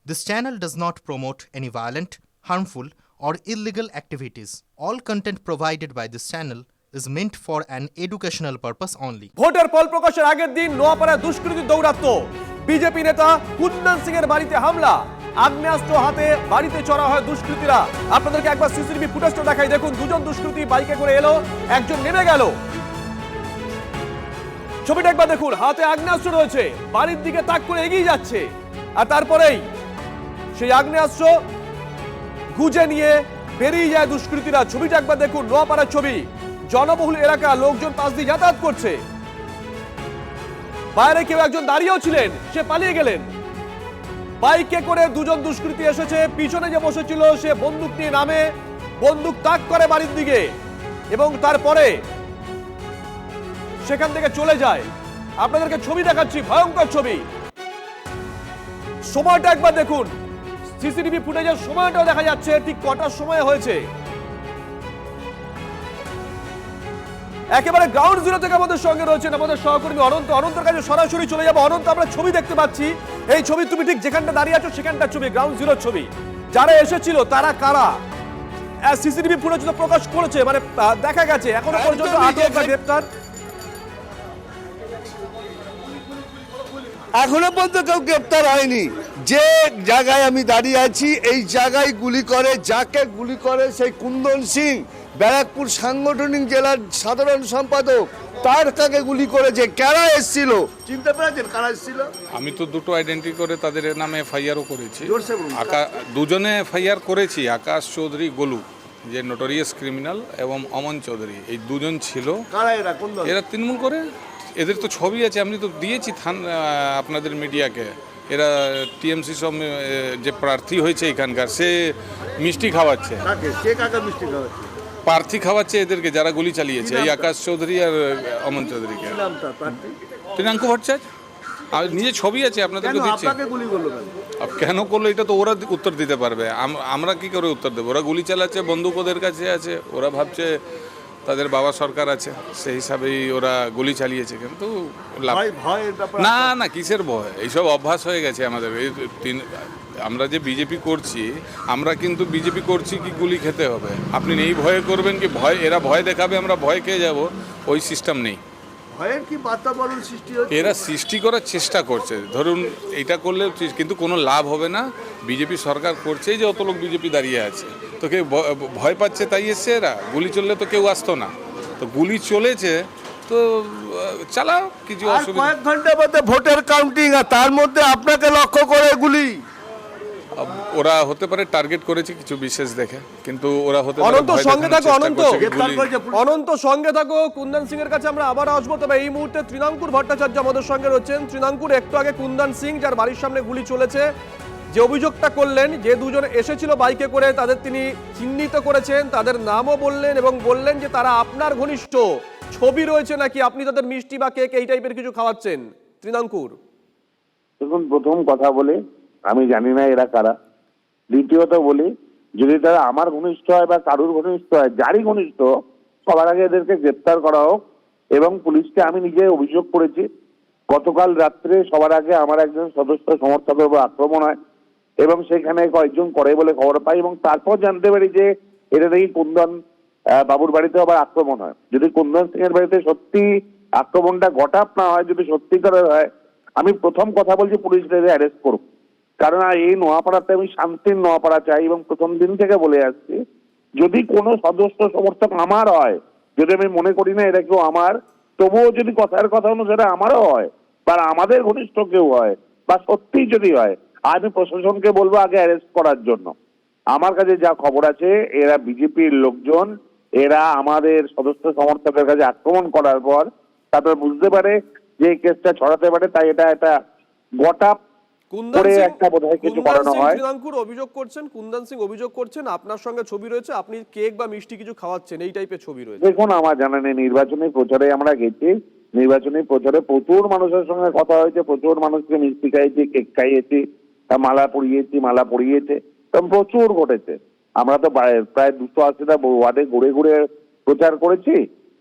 This channel does not promote any violent, harmful, or illegal activities. All content provided by this channel is meant for an educational purpose only. ভোটের ফল প্রকাশের আগের দিন নোয়াপাড়ায় দুষ্কৃতী দৌরাত্ম্য, BJP নেতা কুন্দন সিং এর বাড়িতে হামলা, আগ্নেয়াস্ত্র হাতে বাড়িতে চড়া হয় দুষ্কৃতীরা। আপনাদেরকে একবার সিসিটিভি ফুটেজটা দেখাই, দেখুন দুজন দুষ্কৃতী বাইকে করে এলো, একজন নেমে গেল। ছবিটা একবার দেখুন, হাতে আগ্নেয়াস্ত্র রয়েছে, বাড়ির দিকে তাক করে এগিয়ে যাচ্ছে, আর তারপরেই সেই আগ্নেয়াস্ত্র গুজে নিয়ে বেরিয়ে যায় দুষ্কৃতীরা। ছবিটা একবার দেখুন, নোয়াপাড়ার ছবি, জনবহুল এলাকা, লোকজন পাশ দিয়ে যাতায়াত করছে, বাইরে কেউ একজন দাঁড়িয়েও ছিলেন, সে পালিয়ে গেলেন। বাইকে করে দুজন দুষ্কৃতী এসেছে, পিছনে যে বসেছিল সে বন্দুক নিয়ে নামে, বন্দুক তাক করে বাড়ির দিকে এবং তারপরে সেখান থেকে চলে যায়। আপনাদেরকে ছবি দেখাচ্ছি, ভয়ঙ্কর ছবি। সময়টা একবার দেখুন, সিসিটিভি ফুটেজের সময়টাও দেখা যাচ্ছে ঠিক কটার সময় হয়েছে। একেবারে গ্রাউন্ড জিরো থেকে আমাদের সঙ্গে রয়েছেন আমাদের সহকর্মী অনন্ত। অনন্তর কাছে সরাসরি চলে যাবো। অনন্ত, আমরা ছবি দেখতে পাচ্ছি, এই ছবি তুমি ঠিক যেখানটা দাঁড়িয়ে আছো সেখানটার ছবি, গ্রাউন্ড জিরোর ছবি। যারা এসেছিল তারা কারা? সিসিটিভি ফুটেজ তো প্রকাশ করেছে, মানে দেখা গেছে এখনো পর্যন্ত আটক বা গ্রেফতার এখনো পর্যন্ত কেউ গ্রেপ্তার হয়নি। যে জায়গায় আমি দাঁড়িয়ে আছি এই জায়গায় গুলি করে, যাকে গুলি করে সেই কুন্দন সিং, ব্যারাকপুর সাংগঠনিক জেলার সাধারণ সম্পাদক, তার কাকে গুলি করেছে। কারা এসেছিল চিনতে পেরেছেন? কারা এসেছিল? আমি তো দুটো আইডেন্টি করে তাদের নামে এফআইআরও করেছি। দুজনে এফআইআর করেছি, আকাশ চৌধুরী গোলু যে নোটোরিয়াস ক্রিমিনাল এবং অমন চৌধুরী, এই দুজন ছিল। এরা তৃণমূল করে, এদের তো ছবি আছে, আমি তো দিয়েছি আপনাদের মিডিয়াকে। এরা টিএমসি সব যে প্রার্থী হয়েছে এখানকার, সে মিষ্টি খাওয়াচ্ছে, প্রার্থী খাওয়াচ্ছে এদেরকে যারা গুলি চালিয়েছে, এই আকাশ চৌধুরী আর অমন চৌধুরীকে। তৃণাঙ্কু ভট্টাচার্য, আর নিজে ছবি আছে আপনাদেরকে দিচ্ছি। কেন করলো এটা তো ওরা উত্তর দিতে পারবে, আমরা কি করে উত্তর দেবো? ওরা গুলি চালাচ্ছে, বন্দুক ওদের কাছে আছে, ওরা ভাবছে তাদের বাবা সরকার আছে, সেই হিসাবেই ওরা গুলি চালিয়েছে। কিন্তু না না, কিসের ভয়? এইসব অভ্যাস হয়ে গেছে আমাদের। আমরা যে বিজেপি করছি, আমরা কিন্তু বিজেপি করছি কি গুলি খেতে হবে। আপনি এই ভয়ে করবেন কি ভয়, এরা ভয় দেখাবে আমরা ভয় খেয়ে যাব, ওই সিস্টেম নেই। ভয়ের কি বাতাবরণ সৃষ্টি হচ্ছে? এরা সৃষ্টি করার চেষ্টা করছে, ধরুন এটা করলে কিন্তু কোনো লাভ হবে না। বিজেপি সরকার করছে যে অত লোক বিজেপি দাঁড়িয়ে আছে, তো কেউ ভয় পাচ্ছে তাই এসছে। এরা গুলি চললে তো কেউ আসতো না, তো গুলি চলেছে তো চালাও, কিছু অসুবিধা। কয়েক ঘন্টা বাদে ভোটের কাউন্টিং, আর তার মধ্যে আপনাকে লক্ষ্য করে গুলি। ওরা হতে পারে টার্গেট করেছে কিছু বিশেষ দেখে, কিন্তু ওরা হতে পারে। অনন্ত সঙ্গে থাকো, অনন্ত সঙ্গে থাকো। কুন্দন সিং এর কাছে আমরা আবার আসবো, তবে এই মুহূর্তে তৃণাঙ্কুর ভট্টাচার্য আমাদের সঙ্গে রয়েছেন। তৃণাঙ্কুর, একটু আগে কুন্দন সিং যার বাড়ির সামনে গুলি চলেছে, যে অভিযোগটা করলেন, যে দুজন এসেছিল বাইকে করে তাদের তিনি চিহ্নিত করেছেন, তাদের নামও বললেন এবং বললেন যে তারা আপনার ঘনিষ্ঠ, ছবি রয়েছে নাকি আপনি তাদের মিষ্টি বা কেক এই টাইপের কিছু খাওয়াচ্ছেন। তৃণাঙ্কুর, দেখুন, প্রথম কথা বলে আমি জানি না এরা কারা। দ্বিতীয়ত বলি, যদি তারা আমার ঘনিষ্ঠ হয় বা কারুর ঘনিষ্ঠ হয়, যারই ঘনিষ্ঠ, সবার আগে এদেরকে গ্রেপ্তার করা হোক। এবং পুলিশকে আমি নিজে অভিযোগ করেছি, গতকাল রাত্রে সবার আগে আমার একজন সদস্য সমর্থকের উপর আক্রমণ হয় এবং সেখানে কয়েকজন করে বলে খবর পাই, এবং তারপর জানতে পারি যে এটা নাকি কুন্দন বাবুর বাড়িতে আবার আক্রমণ হয়। যদি কুন্দন সিং এর বাড়িতে সত্যি আক্রমণটা ঘটাপ না হয়, যদি সত্যিকারের হয়, আমি প্রথম কথা বলছি পুলিশদের অ্যারেস্ট করুক। কারণ এই নোয়াপাড়াতে আমি শান্তির নোয়াপাড়া চাই এবং প্রথম দিন থেকে বলে আসছি, যদি কোনো সদস্য সমর্থক আমার হয়, যদি আমি মনে করি না এটা কেউ আমার, তবুও যদি কথার কথা অনুসারে আমারও হয় বা আমাদের ঘনিষ্ঠ কেউ হয় বা সত্যি যদি হয়, আমি প্রশাসনকে বলবো আগে অ্যারেস্ট করার জন্য। আমার কাছে যা খবর আছে, এরা বিজেপির লোকজন, এরা আমাদের সদস্য সমর্থকের কাছে আক্রমণ করার পর তারপর বুঝতে পারে যে এই কেসটা ছড়াতে পারে, তাই এটা একটা গোটা অভিযোগ করছেন, কুন্দন সিং অভিযোগ করছেন আপনার সঙ্গে ছবি রয়েছে, আপনি কেক বা মিষ্টি কিছু খাওয়াচ্ছেন, এই টাইপের ছবি রয়েছে। দেখুন, আমার জানা নেই, নির্বাচনী প্রচারে আমরা গেছি, নির্বাচনী প্রচারে প্রচুর মানুষের সঙ্গে কথা হয়েছে, প্রচুর মানুষকে মিষ্টি খাইয়েছি, কেক খাইয়েছি, মালা পরিয়েছে, প্রচুর ঘটেছে। আমরা তো প্রায় 280টা ওয়ার্ডে ঘুরে ঘুরে প্রচার করেছি।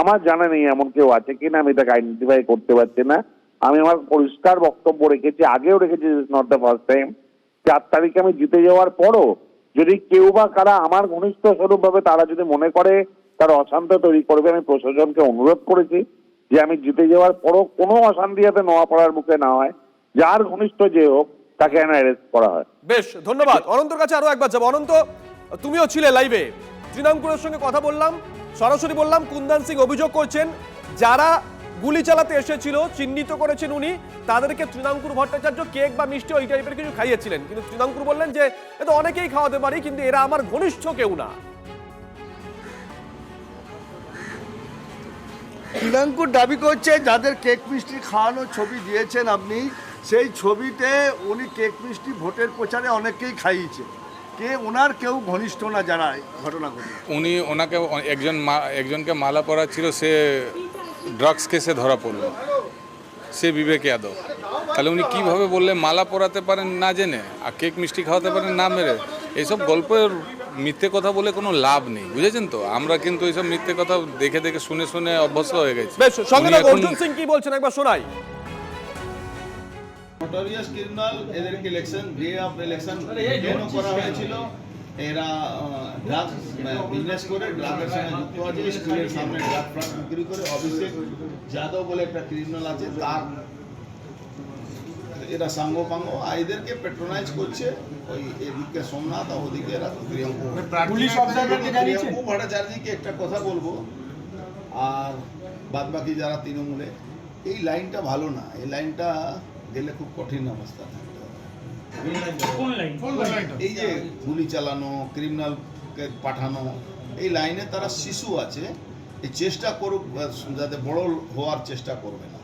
আমার জানা নেই এমন কেউ আছে কিনা, আমি এটাকে আইডেন্টিফাই করতে পারছি না। আমি আমার পরিষ্কার বক্তব্য রেখেছি, আগেও রেখেছি, নট দ্য ফার্স্ট টাইম, যে 4 তারিখে আমি জিতে যাওয়ার পরও যদি কেউ বা কারা আমার ঘনিষ্ঠ স্বরূপ ভাবে তারা যদি মনে করে তার অশান্ত তৈরি করবে, আমি প্রশাসনকে অনুরোধ করেছি যে আমি জিতে যাওয়ার পরও কোনো অশান্তি যাতে নোয়াপাড়ার মুখে না হয়, যার ঘনিষ্ঠ যে হোক তাকে যেন অ্যারেস্ট করা হয়। বেশ, ধন্যবাদ। অনন্তর কাছে আরো একবার যাবো। অনন্ত, তুমিও ছিলে লাইভে, তৃণাঙ্কুরের সঙ্গে কথা বললাম, সরাসরি বললাম কুন্দন সিং অভিযোগ করছেন যারা গুলি চালাতে এসেছিল চিহ্নিত করেছেন উনি, তাদেরকে তৃণাঙ্কুর ভট্টাচার্য কেক বা মিষ্টি ওই টাইপের কিছু খাইয়েছিলেন, কিন্তু তৃণাঙ্কুর বললেন যে এ তো অনেকেই খাওয়াতে পারি, কিন্তু এরা আমার ঘনিষ্ঠ কেউ না। তৃণাঙ্কুর দাবি করছে যাদের কেক মিষ্টি খাওয়ানোর ছবি দিয়েছেন আপনি, সেই ছবিতে উনি কেক মিষ্টি ভোটের প্রচারে অনেককেই খাইয়েছে, কে ওনার কেউ ঘনিষ্ঠ না যারা ঘটনা ঘটে। উনি ওনাকে একজনকে মালা পরাচ্ছিল, সে ড্রাগস কেসে ধরা পড়লো, সে বিবেক যাদব। তাহলে উনি কিভাবে বললে মালা পরাতে পারেন না জেনে আর কেক মিষ্টি খাওয়াতে পারেন না মেরে? এইসব গল্পের মিথ্যে কথা বলে কোনো লাভ নেই, বুঝেছেন তো? আমরা কিন্তু এইসব মিথ্যে কথা দেখে দেখে শুনে শুনে অভ্যস্ত হয়ে গেছি। বেশ, সঙ্গে অর্জুন সিং কি বলছেন একবার শোনাই। নোটোরিয়াস ক্রিমিনাল, এদেরকে ইলেকশন ডে অফ ইলেকশন কেন করা হয়েছিল? এরা ড্রাগ বিজনেস করে, ড্রাগের সঙ্গে যুক্ত আছে, স্কুলের সামনে ড্রাগ ফ্রাগ বিক্রি করে। অভিষেক যাদব বলে একটা ক্রিমিনাল আছে, তার এরা সাঙ্গপাঙ্গ, এদেরকে পেট্রোনাইজ করছে। ওই এদিকে সোমনাথ আর ওদিকে এরা প্রিয়ঙ্কু ভট্টাচার্যকে একটা কথা বলবো, আর বাদ বাকি যারা তৃণমূলে, এই লাইনটা ভালো না, এই লাইনটা গেলে খুব কঠিন অবস্থা থাকতে হবে। এই যে গুলি চালানো, ক্রিমিনালকে পাঠানো, এই লাইনে তারা শিশু আছে, এই চেষ্টা করুক যাতে বড় হওয়ার চেষ্টা করবে না।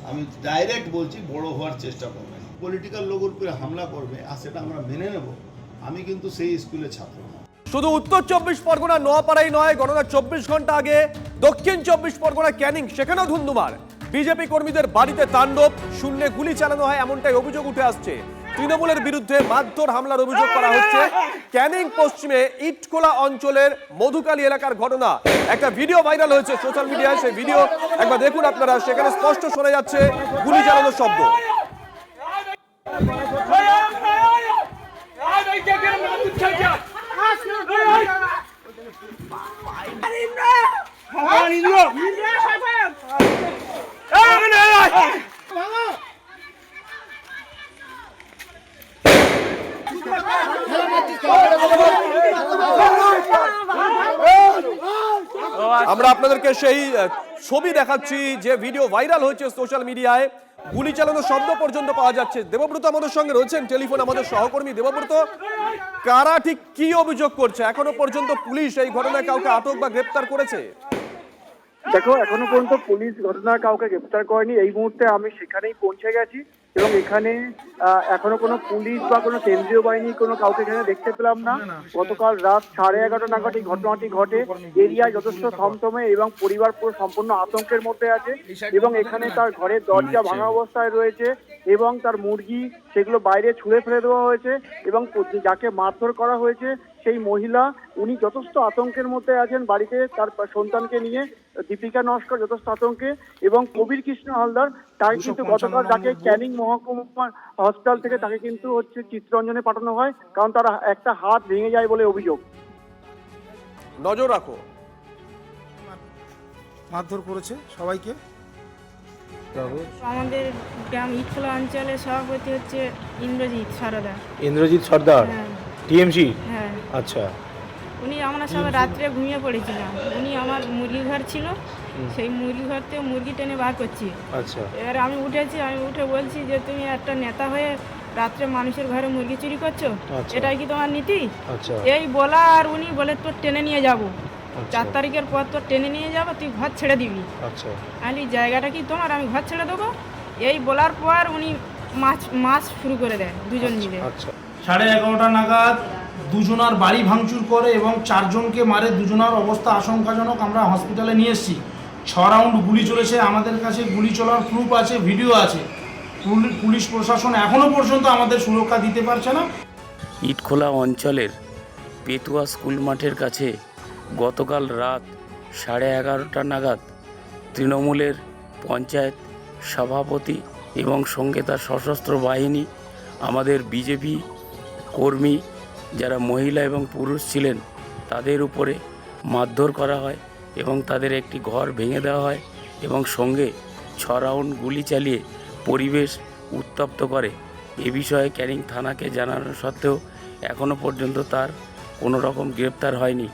আমি ডাইরেক্ট বলছি, বড় হওয়ার চেষ্টা করবে না। পলিটিক্যাল লোকের উপরে হামলা করবে, আর সেটা আমরা মেনে নেব। আমি কিন্তু সেই স্কুলে ছাত্র না। শুধু উত্তর 24 পরগনা নোয়াপাড়াই নয়, গণনা 24 ঘন্টা আগে দক্ষিণ 24 পরগনা ক্যানিং, সেখানেও ধুন্ধুমার। বিজেপি কর্মীদের বাড়িতে তাণ্ডব, শূন্যে গুলি চালানো হয় এমনটাই অভিযোগ উঠে আসছে। তৃণমূলের বিরুদ্ধে মারধর হামলার অভিযোগ করা হচ্ছে। ক্যানিং পশ্চিমে ইটখোলা অঞ্চলের মধুকালী এলাকার ঘটনা। একটা ভিডিও ভাইরাল হয়েছে সোশ্যাল মিডিয়ায়, সেই ভিডিও একবার দেখুন আপনারা। সেখানে স্পষ্ট শোনা যাচ্ছে গুলি চালানোর শব্দ। আমরা আপনাদেরকে সেই ছবি দেখাচ্ছি যে ভিডিও ভাইরাল হয়েছে সোশ্যাল মিডিয়ায়। গুলি চালানোর শব্দ পর্যন্ত পাওয়া যাচ্ছে। দেবব্রত আমাদের সঙ্গে রয়েছেন টেলিফোন, আমাদের সহকর্মী। দেবব্রত, কারা ঠিক কি অভিযোগ করছে? এখনো পর্যন্ত পুলিশ এই ঘটনায় কাউকে আটক বা গ্রেপ্তার করেছে? দেখো, এখনো পর্যন্ত পুলিশ ঘটনায় কাউকে গ্রেপ্তার করেনি। এই মুহূর্তে আমি সেখানেই পৌঁছে গেছি এবং এখানে এখনো কোনো পুলিশ বা কোনো কেন্দ্রীয় বাহিনী কোনো কাউকে এখানে দেখতে পেলাম না। গতকাল রাত 11:30 নাগাদ এই ঘটনাটি ঘটে। এরিয়ায় যথেষ্ট থমথমে এবং পরিবার পুরো সম্পূর্ণ আতঙ্কের মধ্যে আছে এবং এখানে তার ঘরের দরজা ভাঙা অবস্থায় রয়েছে এবং তার মুরগি সেগুলো বাইরে ছুঁড়ে ফেলে দেওয়া হয়েছে এবং যাকে মারধর করা হয়েছে সেই মহিলা, উনি যথেষ্ট আতঙ্কের মধ্যে আছেন বাড়িতে তার সন্তানকে নিয়ে। দীপিকা নস্কর যথেষ্ট আতঙ্কে এবং কবির কৃষ্ণ হালদার, তাকে কিন্তু গতকাল তাকে ক্যানিং মহকুমা হসপিটাল থেকে তাকে কিন্তু চিত্তরঞ্জনে পাঠানো হয়, কারণ তার একটা হাত ভেঙে যায় বলে অভিযোগ। নজর রাখো। মারধর করেছে সবাইকে। আমাদের গ্রাম ইটখোলা অঞ্চলের সভাপতি হচ্ছে ইন্দ্রজিৎ সরদার। ইন্দ্রজিৎ সর্দার, হ্যাঁ টিএমসি। হ্যাঁ, আচ্ছা। উনি আমরা সবাই রাত্রে ঘুমিয়ে পড়েছিলাম। উনি আমার মুরগি ঘর ছিল, সেই মুরগি ঘর থেকে মুরগি টেনে বার করছি। আচ্ছা। এবার আমি উঠেছি, আমি উঠে বলছি যে তুমি একটা নেতা হয়ে রাত্রে মানুষের ঘরে মুরগি চুরি করছো, আচ্ছা। এটাই কি তোমার নীতি? আচ্ছা। এই বলা আর উনি বলে তোর টেনে নিয়ে যাবো, 4 তারিখের পর তোর টেনে নিয়ে যাবো, তুই ঘর ছেড়ে দিবি। আচ্ছা। আমি জায়গাটা কি তোমার, আমি ঘর ছেড়ে দেবো। এই বলার পর উনি মাছ শুরু করে দেয় দুজন মিলে। আচ্ছা। 11:30 নাগাদ দুজনার বাড়ি ভাঙচুর করে এবং 4 জনকে মারে। দুজনার অবস্থা আশঙ্কাজনক। আমরা হসপিটালে নিয়ে এসেছি। 6 রাউন্ড গুলি চলেছে, আমাদের কাছে গুলি চলার প্রুফ আছে, ভিডিও আছে। পুলিশ প্রশাসন এখনো পর্যন্ত আমাদের সুরক্ষা দিতে পারছে না। ইটখোলা অঞ্চলের পেতুয়া স্কুল মাঠের কাছে গতকাল রাত 11:30 নাগাদ তৃণমূলের পঞ্চায়েত সভাপতি এবং সঙ্গে তার সশস্ত্র বাহিনী, আমাদের বিজেপি কর্মী যারা মহিলা এবং পুরুষ ছিলেন তাদের উপরে মারধর করা হয় এবং তাদের একটি ঘর ভেঙে দেওয়া হয় এবং সঙ্গে 6 রাউন্ড গুলি চালিয়ে পরিবেশ উত্তপ্ত করে। এ বিষয়ে ক্যানিং থানাকে জানানো সত্ত্বেও এখনও পর্যন্ত তার কোনো রকম গ্রেপ্তার হয়নি।